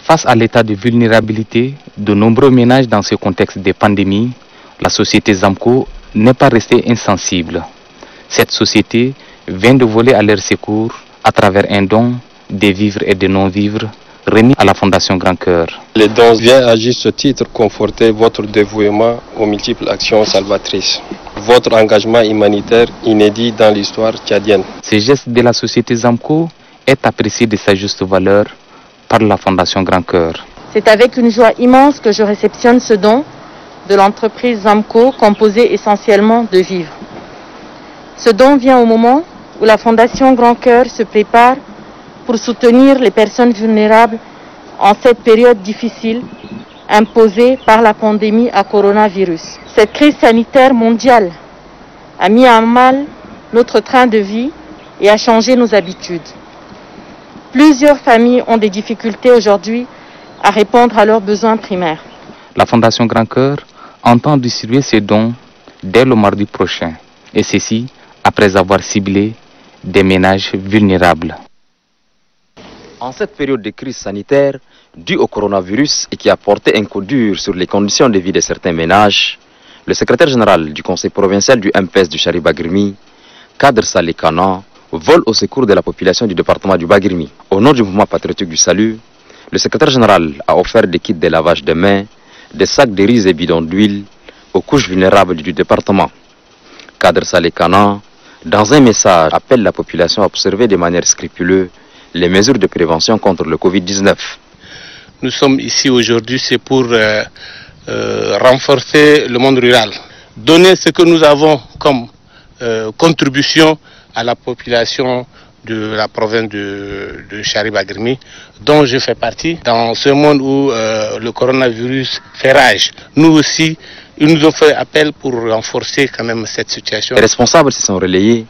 Face à l'état de vulnérabilité de nombreux ménages dans ce contexte de pandémie, la société Zamco n'est pas restée insensible. Cette société vient de voler à leur secours à travers un don des vivres et des non-vivres remis à la Fondation Grand Cœur. Les dons viennent à juste titre conforter votre dévouement aux multiples actions salvatrices. Votre engagement humanitaire inédit dans l'histoire tchadienne. Ce geste de la société Zamco est apprécié de sa juste valeur par la Fondation Grand Cœur. C'est avec une joie immense que je réceptionne ce don de l'entreprise Zamco, composée essentiellement de vivres. Ce don vient au moment où la Fondation Grand Cœur se prépare pour soutenir les personnes vulnérables en cette période difficile imposée par la pandémie à coronavirus. Cette crise sanitaire mondiale a mis à mal notre train de vie et a changé nos habitudes. Plusieurs familles ont des difficultés aujourd'hui à répondre à leurs besoins primaires. La Fondation Grand Cœur entend distribuer ces dons dès le mardi prochain, et ceci après avoir ciblé des ménages vulnérables. En cette période de crise sanitaire due au coronavirus et qui a porté un coup dur sur les conditions de vie de certains ménages, le secrétaire général du conseil provincial du MPS du Chari Bagrimi, Kader Saleh Kana, vole au secours de la population du département du Bagrimi. Au nom du mouvement patriotique du salut, le secrétaire général a offert des kits de lavage de mains, des sacs de riz et bidons d'huile aux couches vulnérables du département. Kader Saleh Kana, dans un message, appelle la population à observer de manière scrupuleuse les mesures de prévention contre le Covid-19. Nous sommes ici aujourd'hui, c'est pour renforcer le monde rural, donner ce que nous avons comme contribution à la population de la province de Chari Bagrimi, dont je fais partie. Dans ce monde où le coronavirus fait rage, nous aussi, ils nous ont fait appel pour renforcer quand même cette situation. Les responsables se sont relayés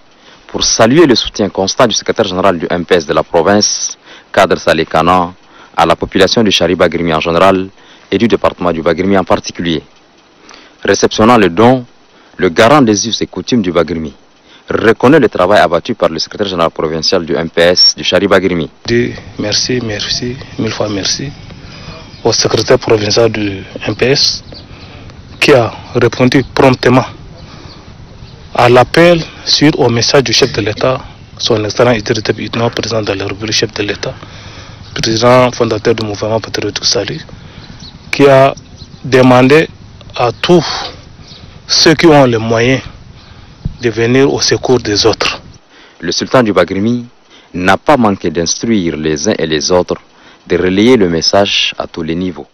pour saluer le soutien constant du secrétaire général du MPS de la province, Kader Saleh Kana, à la population de Chari Bagrimi en général et du département du Bagrimi en particulier. Réceptionnant le don, le garant des us et coutumes du Bagrimi reconnaît le travail abattu par le secrétaire général provincial du MPS du Chari Bagrimi. Merci, mille fois merci au secrétaire provincial du MPS qui a répondu promptement à l'appel suite au message du chef de l'État, son excellent Idriss Déby Itno, président de la République, chef de l'État, président fondateur du mouvement patriotique Salut, qui a demandé à tous ceux qui ont les moyens de venir au secours des autres. Le sultan du Bagrimi n'a pas manqué d'instruire les uns et les autres de relayer le message à tous les niveaux.